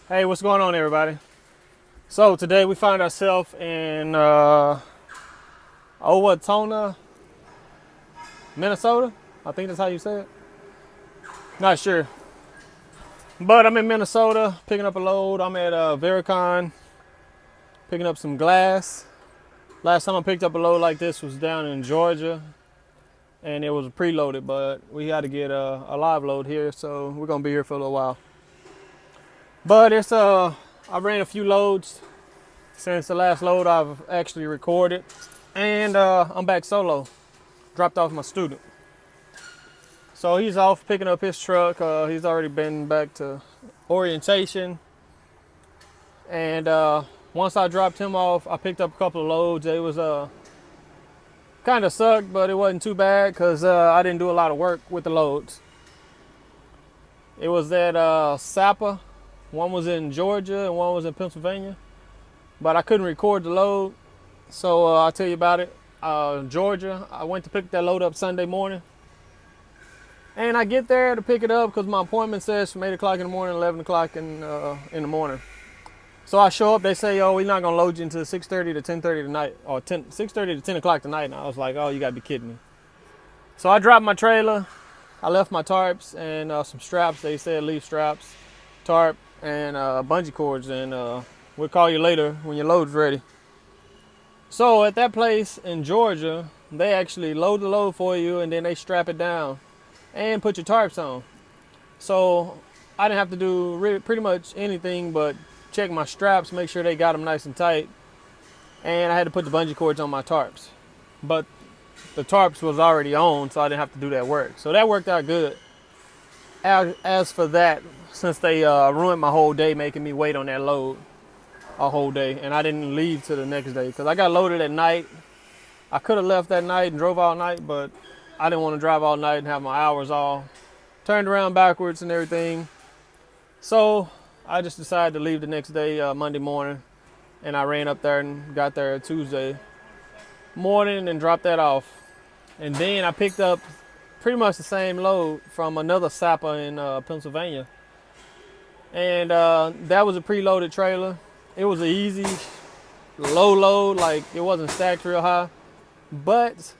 Hey, what's going on, everybody? So today we find ourselves in Owatonna, Minnesota. I think that's how you say it. Not sure, but I'm in Minnesota picking up a load. I'm at Vericon picking up some glass. Last time I picked up a load like this was down in Georgia, and it was preloaded, but we had to get a live load here, so we're gonna be here for a little while. But I ran a few loads since the last load I've actually recorded, and I'm back solo. Dropped off my student, so he's off picking up his truck. He's already been back to orientation, and once I dropped him off, I picked up a couple of loads. It was kind of sucked, but it wasn't too bad because I didn't do a lot of work with the loads. It was at Sapa. One was in Georgia and one was in Pennsylvania, but I couldn't record the load, so I'll tell you about it. Georgia, I went to pick that load up Sunday morning, and I get there to pick it up because my appointment says from 8 o'clock in the morning, 11 o'clock in the morning. So I show up, they say, oh, we're not gonna load you until 6:30 to 10:30 tonight, or 6:30 to 10 o'clock tonight. And I was like, oh, you gotta be kidding me. So I dropped my trailer, I left my tarps and some straps. They said leave straps, tarp, and bungee cords, and we'll call you later when your load's ready. So at that place in Georgia, they actually load the load for you, and then they strap it down and put your tarps on. So I didn't have to do pretty much anything but check my straps, make sure they got them nice and tight, and I had to put the bungee cords on my tarps. But the tarps was already on, so I didn't have to do that work. So that worked out good. As for that, since they ruined my whole day making me wait on that load a whole day, and I didn't leave till the next day because I got loaded at night. I could have left that night and drove all night, but I didn't want to drive all night and have my hours all turned around backwards and everything. So I just decided to leave the next day, Monday morning, and I ran up there and got there Tuesday morning and dropped that off. And then I picked up pretty much the same load from another Sapa in Pennsylvania. And that was a preloaded trailer. It was an easy, low load, like it wasn't stacked real high, but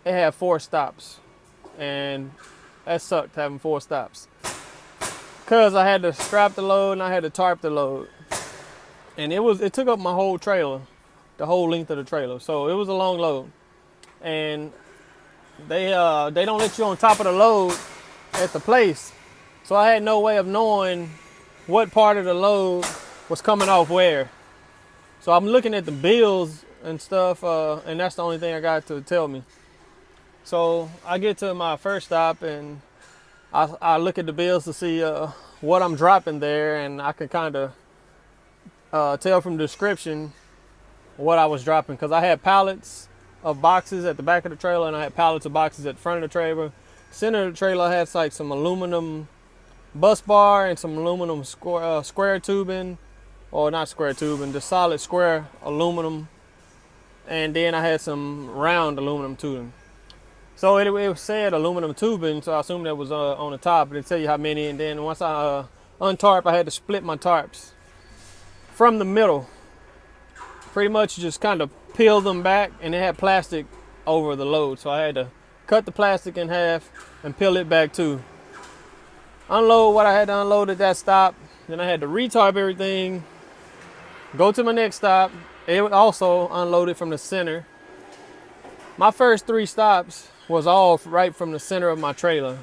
it had 4 stops. And that sucked having 4 stops, because I had to strap the load and I had to tarp the load. And it took up my whole trailer, the whole length of the trailer. So it was a long load. And they don't let you on top of the load at the place. So I had no way of knowing what part of the load was coming off where. So I'm looking at the bills and stuff, and that's the only thing I got to tell me. So I get to my first stop and I look at the bills to see what I'm dropping there, and I can kind of tell from the description what I was dropping, because I had pallets of boxes at the back of the trailer and I had pallets of boxes at the front of the trailer. Center of the trailer had like some aluminum bus bar and some aluminum square tubing, or not square tubing, the solid square aluminum, and then I had some round aluminum tubing. So it said aluminum tubing, so I assumed that was on the top, and it tell you how many. And then once I untarp, I had to split my tarps from the middle, pretty much just kind of peel them back, and it had plastic over the load, so I had to cut the plastic in half and peel it back too. Unload what I had to unload at that stop, then I had to retarp everything, go to my next stop. It would also unload it from the center. My first 3 stops was all right from the center of my trailer,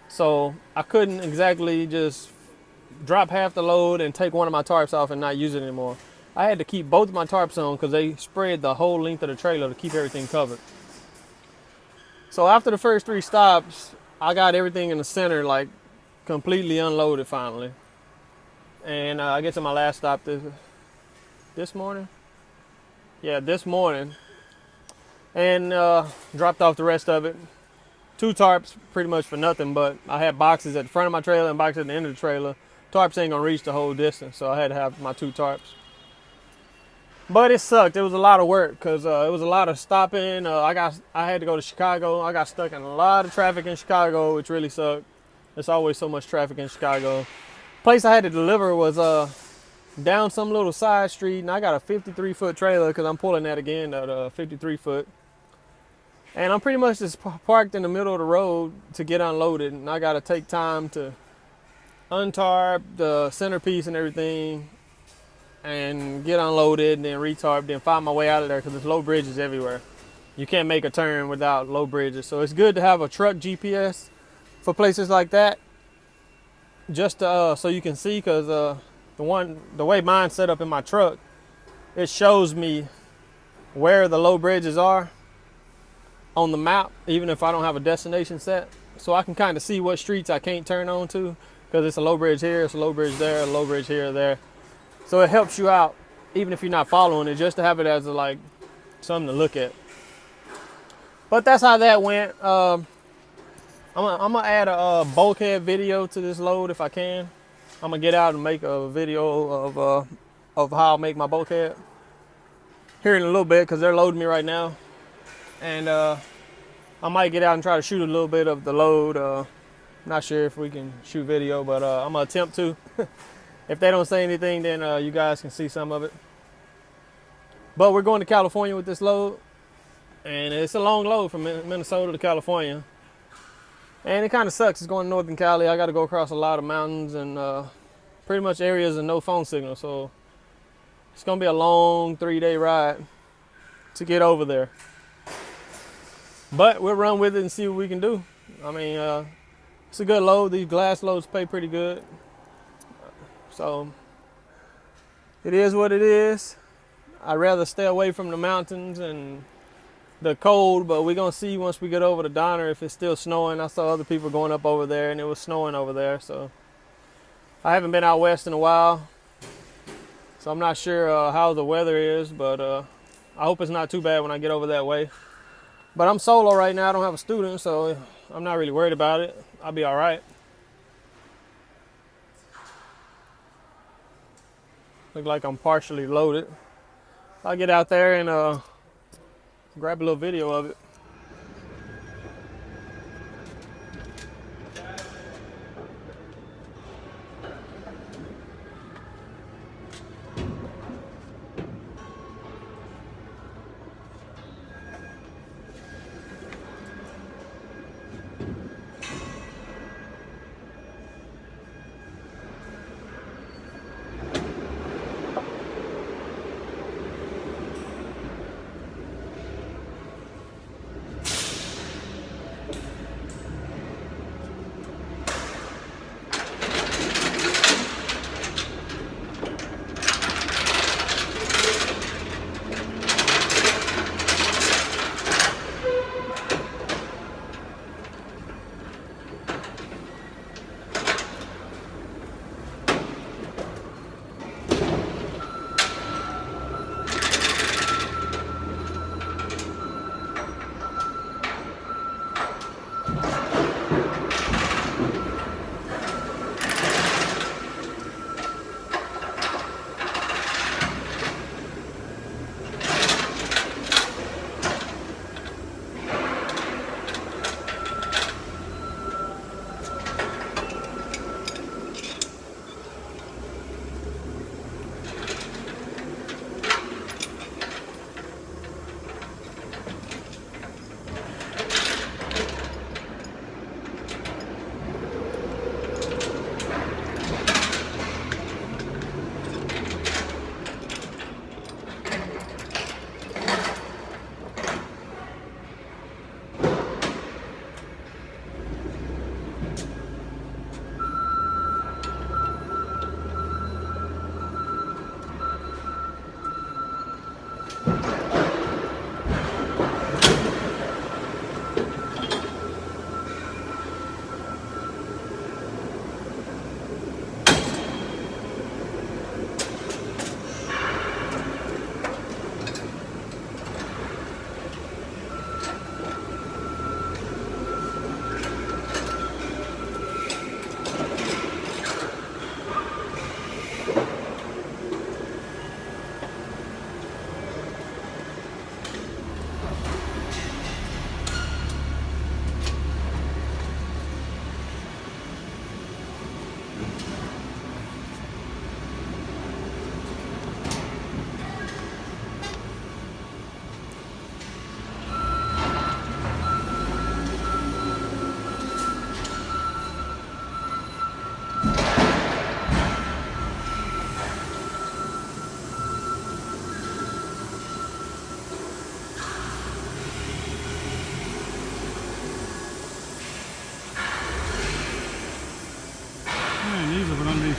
so I couldn't exactly just drop half the load and take one of my tarps off and not use it anymore. I had to keep both of my tarps on because they spread the whole length of the trailer to keep everything covered. So after the first 3 stops, I got everything in the center like completely unloaded finally. And I get to my last stop this morning. Yeah, this morning. And dropped off the rest of it. 2 tarps pretty much for nothing, but I had boxes at the front of my trailer and boxes at the end of the trailer. Tarps ain't gonna reach the whole distance, so I had to have my 2 tarps. But it sucked. It was a lot of work because it was a lot of stopping. I had to go to Chicago. I got stuck in a lot of traffic in Chicago, which really sucked. There's always so much traffic in Chicago. Place I had to deliver was down some little side street, and I got a 53-foot trailer because I'm pulling that again, that 53-foot. And I'm pretty much just parked in the middle of the road to get unloaded, and I got to take time to untarp the centerpiece and everything and get unloaded and then retarp, then find my way out of there because there's low bridges everywhere. You can't make a turn without low bridges. So it's good to have a truck GPS for places like that, just to, so you can see, because the way mine's set up in my truck, it shows me where the low bridges are on the map, even if I don't have a destination set. So I can kind of see what streets I can't turn on to, because it's a low bridge here, it's a low bridge there, a low bridge here or there. So it helps you out, even if you're not following it, just to have it as like something to look at. But that's how that went. I'm gonna add a bulkhead video to this load if I can. I'm gonna get out and make a video of how I make my bulkhead here in a little bit, because they're loading me right now. And I might get out and try to shoot a little bit of the load. Not sure if we can shoot video, but I'm gonna attempt to. If they don't say anything, then you guys can see some of it. But we're going to California with this load, and it's a long load from Minnesota to California. And it kind of sucks. It's going to Northern Cali. I got to go across a lot of mountains and pretty much areas with no phone signal. So it's going to be a long 3-day ride to get over there. But we'll run with it and see what we can do. I mean, it's a good load. These glass loads pay pretty good. So it is what it is. I'd rather stay away from the mountains and the cold, but we're gonna see once we get over to Donner if it's still snowing. I saw other people going up over there and it was snowing over there. So I haven't been out west in a while, so I'm not sure how the weather is, but I hope it's not too bad when I get over that way. But I'm solo right now. I don't have a student, so I'm not really worried about it. I'll be all right. Look like I'm partially loaded. I'll get out there and grab a little video of it.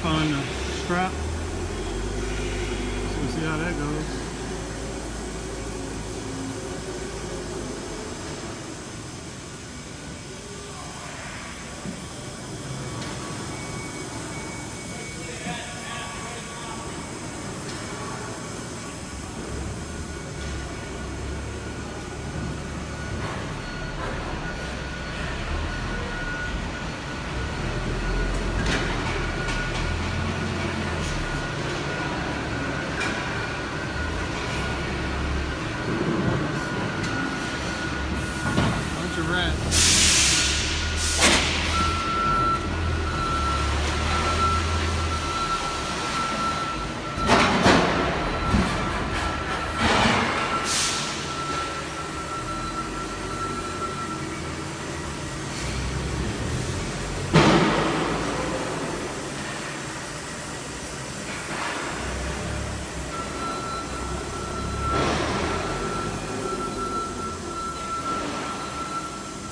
knife on the strap. So we'll see how that goes. Bunch of rats.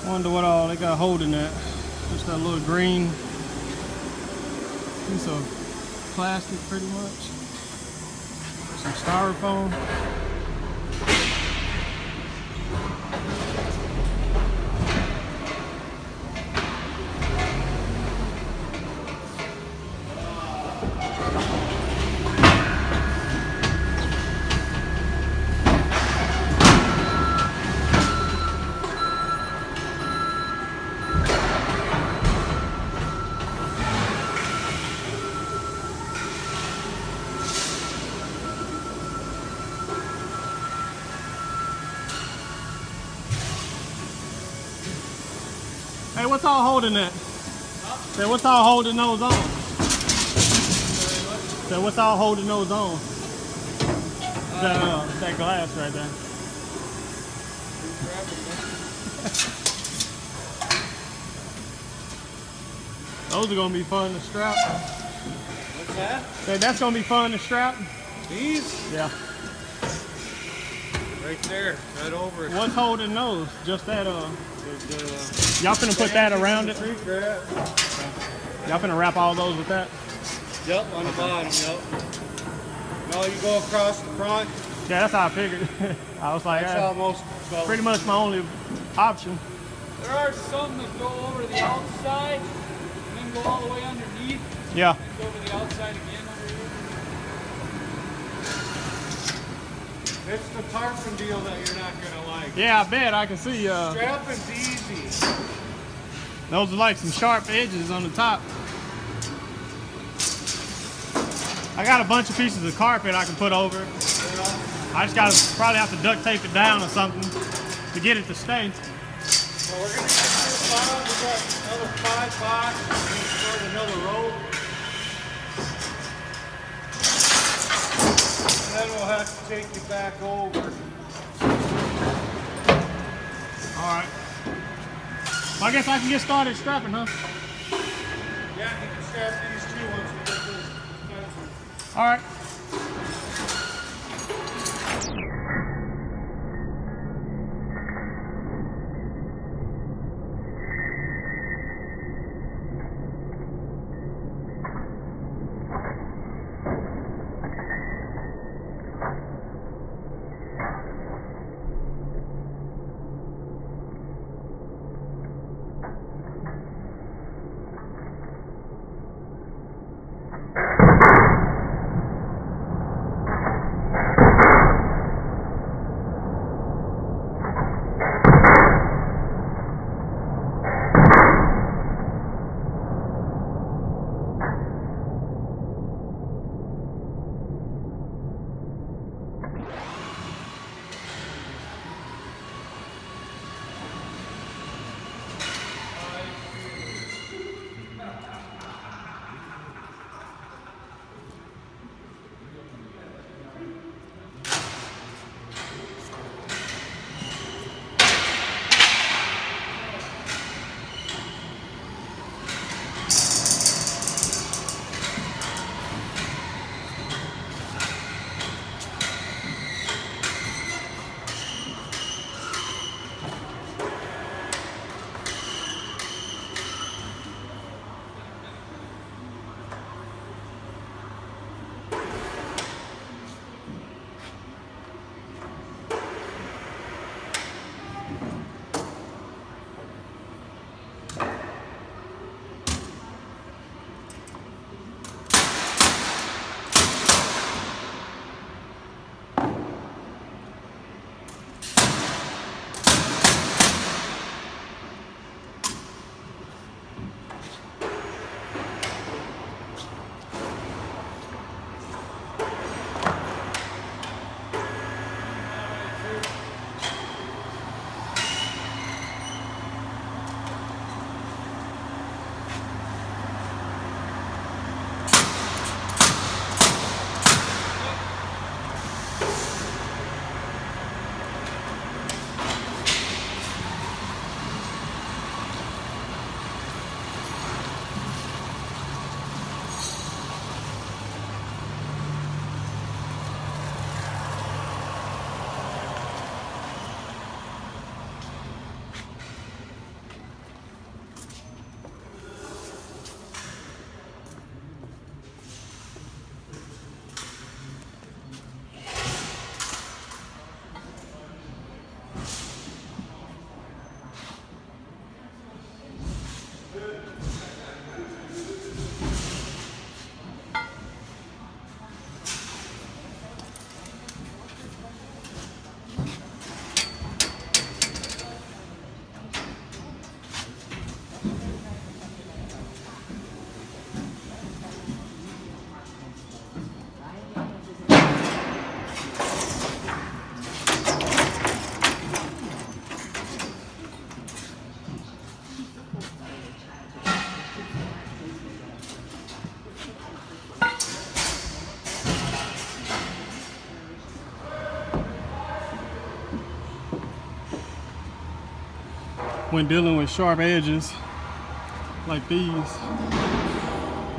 Wonder what all they got holding that. Just that little green piece of plastic, pretty much. Some styrofoam. Hey, what's all holding that? Say, what's all holding those on? Say, what's all holding those on? That glass right there. Those are gonna be fun to strap. What's that? Say, that's gonna be fun to strap. These? Yeah. Right there, right over it. What's holding those? Just that y'all finna put that around it? Y'all finna wrap all those with that? Yep, on the bottom, yep. No, you go across the front. Yeah, that's how I figured. I was like, That's how most pretty much my only option. There are some that go over the outside and then go all the way underneath. Yeah. And go over the outside again over here. It's the tarpon deal that you're not gonna like. Yeah, I bet I can see. Strapping's easy. Those are like some sharp edges on the top. I got a bunch of pieces of carpet I can put over it. I just gotta probably have to duct tape it down or something to get it to stay. So we're gonna get this bottom. We got another 5 box. We're gonna start another rope. And then we'll have to take you back over. All right. Well, I guess I can get started strapping, huh? Yeah, you can strap these two once we get this. All right. when dealing with sharp edges like these.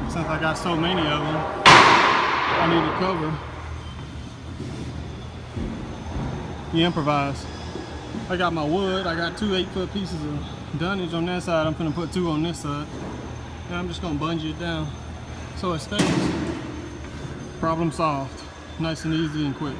Since I got so many of them, I need to cover. You improvise. I got my wood. I got 2 8-foot pieces of dunnage on that side. I'm gonna put 2 on this side. And I'm just gonna bungee it down so it stays. Problem solved. Nice and easy and quick.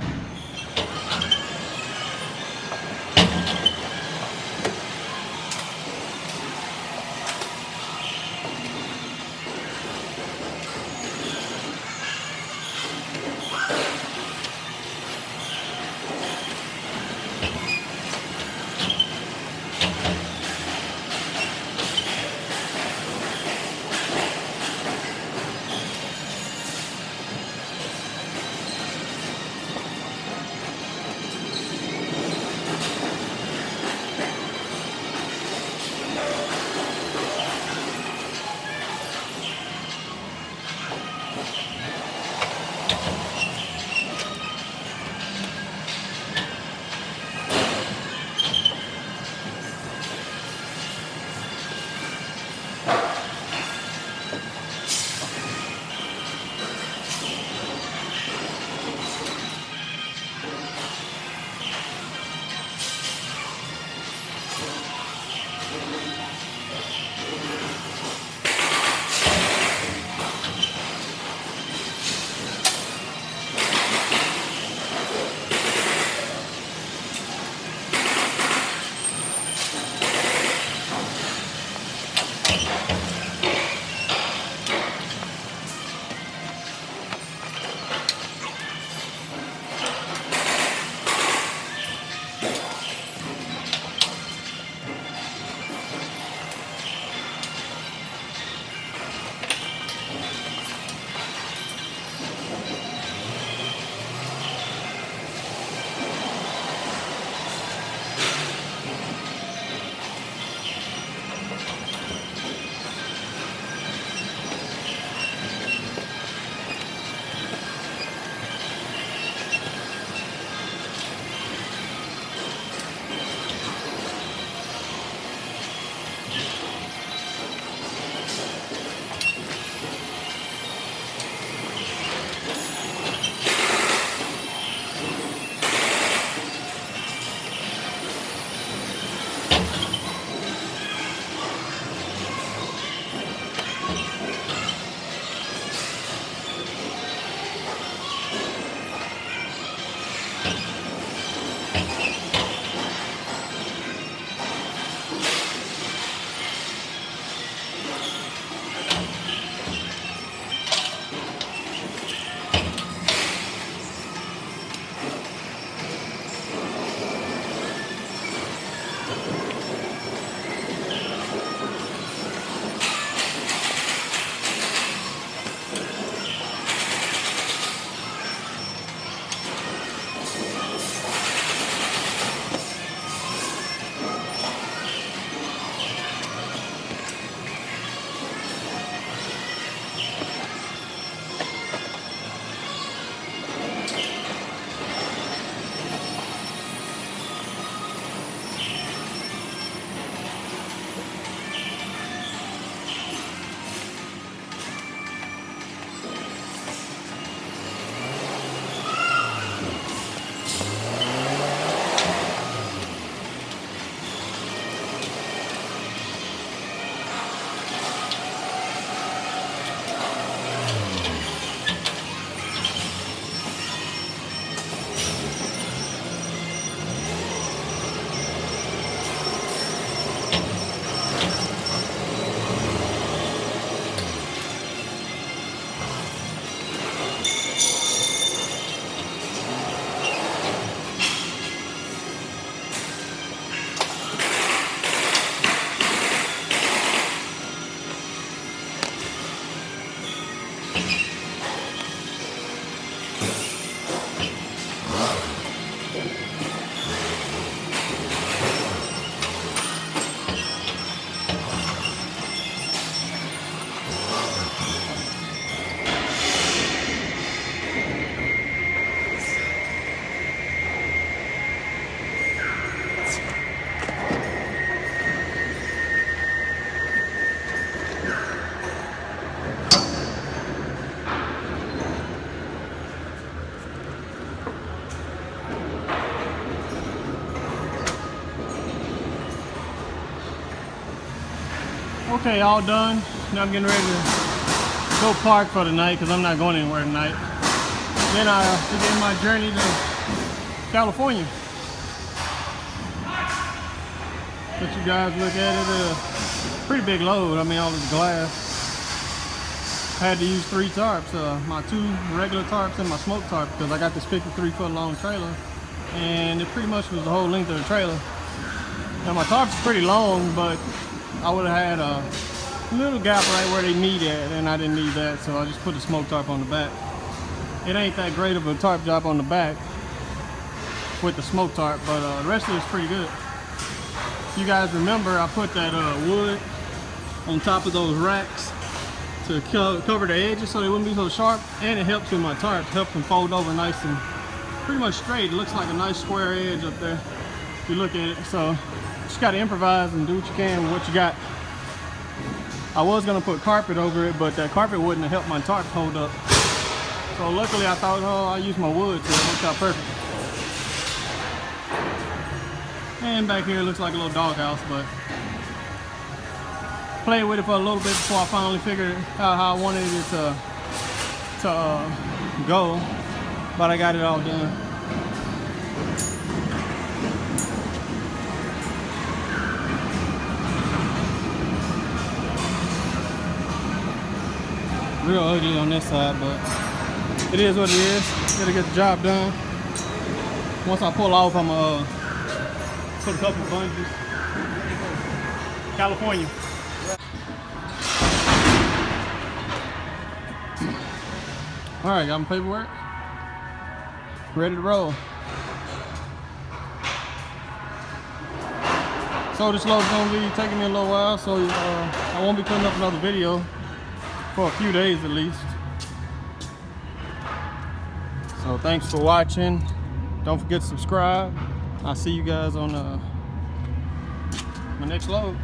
Okay, all done. Now I'm getting ready to go park for the night because I'm not going anywhere tonight. Then I begin my journey to California. Let you guys look at it. Pretty big load. I mean, all this glass. I had to use 3 tarps. My 2 regular tarps and my smoke tarp because I got this 53-foot long trailer, and it pretty much was the whole length of the trailer. Now my tarps are pretty long, but I would have had a little gap right where they meet at, and I didn't need that, so I just put the smoke tarp on the back. It ain't that great of a tarp job on the back with the smoke tarp, but the rest of it's pretty good. If you guys remember, I put that wood on top of those racks to cover the edges so they wouldn't be so sharp, and it helps with my tarps, helps them fold over nice and pretty much straight. It looks like a nice square edge up there if you look at it. So just got to improvise and do what you can with what you got. I was gonna put carpet over it, but that carpet wouldn't have helped my tarp hold up. So luckily I thought, oh, I'll use my wood, so it worked out perfect. And back here it looks like a little doghouse, but played with it for a little bit before I finally figured out how I wanted it to go. But I got it all done. Real ugly on this side, but it is what it is. Gotta get the job done. Once I pull off, I'm gonna put a couple bungees. California. All right, got my paperwork. Ready to roll. So this load's gonna be taking me a little while, so I won't be putting up another video for a few days at least. So thanks for watching. Don't forget to subscribe. I'll see you guys on my next load.